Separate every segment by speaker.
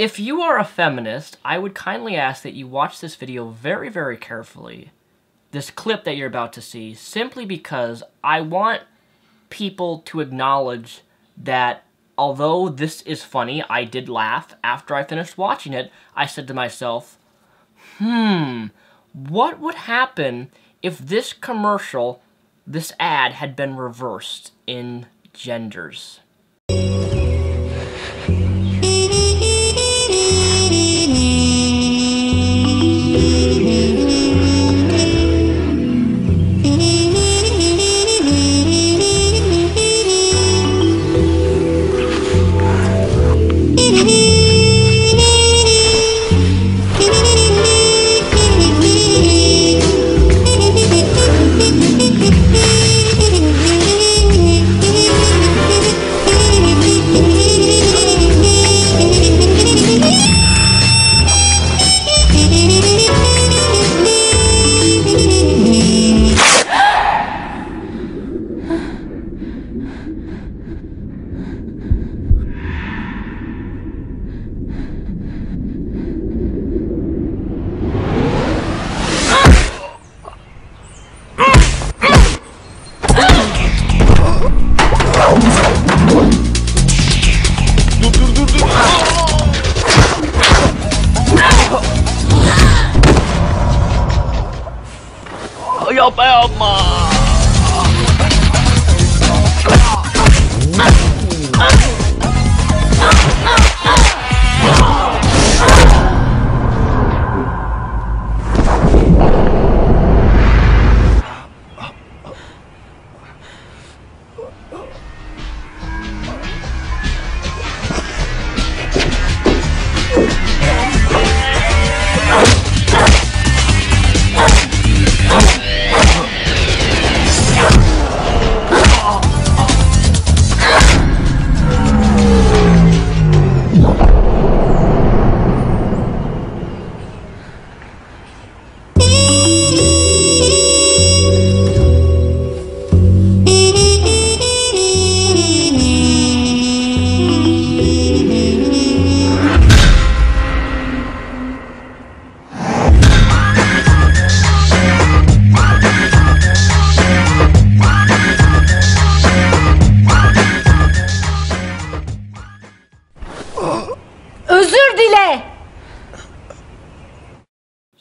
Speaker 1: If you are a feminist, I would kindly ask that you watch this video very, very carefully. This clip that you're about to see, simply because I want people to acknowledge that although this is funny, I did laugh after I finished watching it. I said to myself, what would happen if this commercial, this ad, had been reversed in genders?
Speaker 2: Help mà.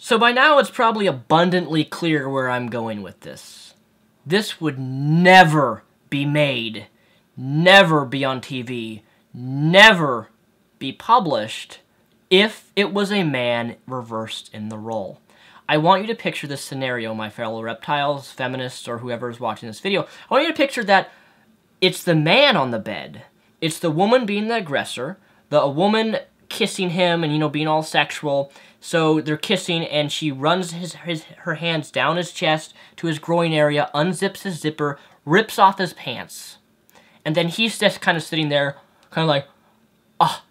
Speaker 1: So by now it's probably abundantly clear where I'm going with this. This would never be made, never be on TV, never be published if it was a man reversed in the role. I want you to picture this scenario, my fellow reptiles, feminists, or whoever is watching this video. I want you to picture that it's the man on the bed. It's the woman being the aggressor, a woman kissing him and, you know, being all sexual. So they're kissing, and she runs her hands down his chest to his groin area, unzips his zipper, rips off his pants. And then he's just kind of sitting there, kind of like, ah,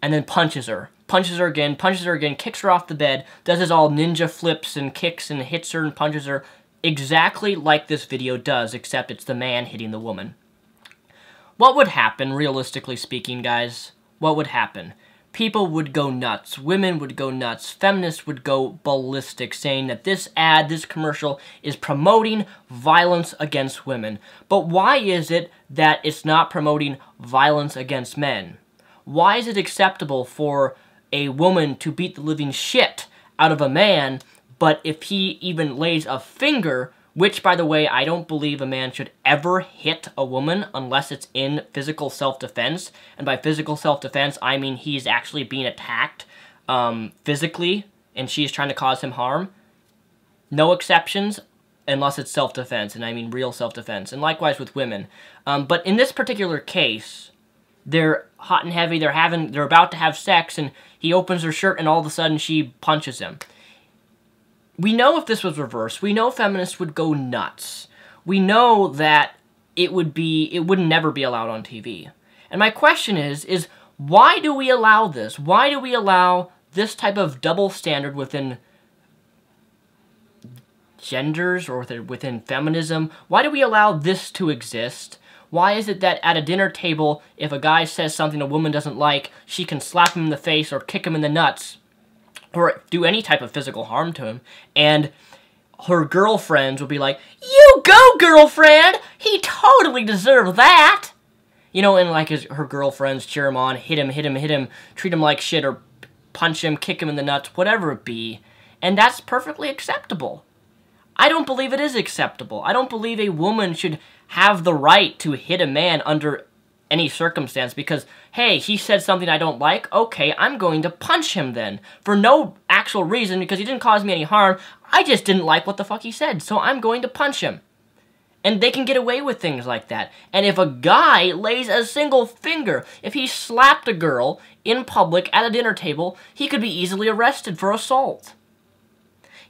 Speaker 1: and then punches her. Punches her again, kicks her off the bed, does his all ninja flips and kicks and hits her and punches her, exactly like this video does, except it's the man hitting the woman. What would happen, realistically speaking, guys? What would happen? People would go nuts. Women would go nuts. Feminists would go ballistic, saying that this ad, this commercial, is promoting violence against women. But why is it that it's not promoting violence against men? Why is it acceptable for a woman to beat the living shit out of a man, but if he even lays a finger, which, by the way, I don't believe a man should ever hit a woman unless it's in physical self-defense. And by physical self-defense, I mean he's actually being attacked physically, and she's trying to cause him harm. No exceptions unless it's self-defense, and I mean real self-defense. And likewise with women. But in this particular case, they're hot and heavy, they're about to have sex, and he opens her shirt, and all of a sudden she punches him. We know if this was reversed, we know feminists would go nuts. We know that it would never be allowed on TV. And my question is why do we allow this? Why do we allow this type of double standard within genders or within feminism? Why do we allow this to exist? Why is it that at a dinner table, if a guy says something a woman doesn't like, she can slap him in the face or kick him in the nuts or do any type of physical harm to him, and her girlfriends will be like, "You go, girlfriend! He totally deserved that!" You know, and like her girlfriends cheer him on, hit him, treat him like shit, or punch him, kick him in the nuts, whatever it be. And that's perfectly acceptable. I don't believe it is acceptable. I don't believe a woman should have the right to hit a man under any circumstance because, hey, he said something I don't like, okay, I'm going to punch him then. For no actual reason, because he didn't cause me any harm, I just didn't like what the fuck he said, so I'm going to punch him. And they can get away with things like that. And if a guy lays a single finger, if he slapped a girl in public at a dinner table, he could be easily arrested for assault.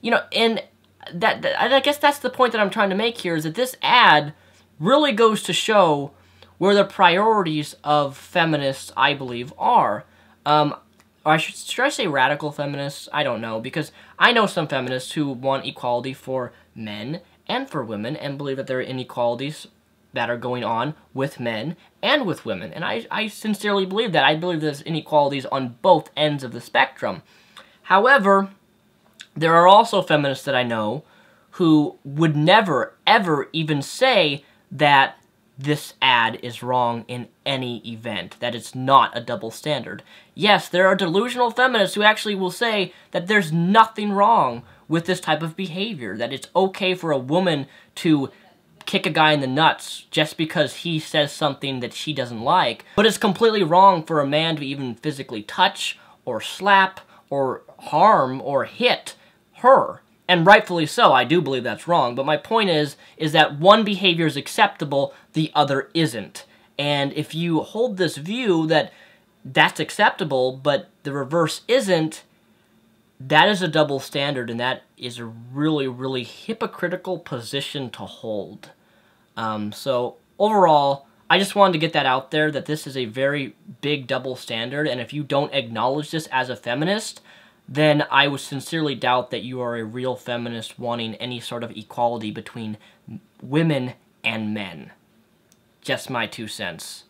Speaker 1: You know, and I guess that's the point that I'm trying to make here, is that this ad really goes to show where the priorities of feminists, I believe, are. Or should I say radical feminists? I don't know, because I know some feminists who want equality for men and for women, and believe that there are inequalities that are going on with men and with women. And I sincerely believe that. I believe there's inequalities on both ends of the spectrum. However, there are also feminists that I know who would never, ever even say that this ad is wrong in any event, that it's not a double standard. Yes, there are delusional feminists who actually will say that there's nothing wrong with this type of behavior, that it's okay for a woman to kick a guy in the nuts just because he says something that she doesn't like, but it's completely wrong for a man to even physically touch or slap or harm or hit her. And rightfully so, I do believe that's wrong, but my point is that one behavior is acceptable, the other isn't. And if you hold this view that that's acceptable, but the reverse isn't, that is a double standard, and that is a really, really hypocritical position to hold. So, overall, I just wanted to get that out there, that this is a very big double standard, and if you don't acknowledge this as a feminist, then I would sincerely doubt that you are a real feminist wanting any sort of equality between women and men. Just my 2 cents.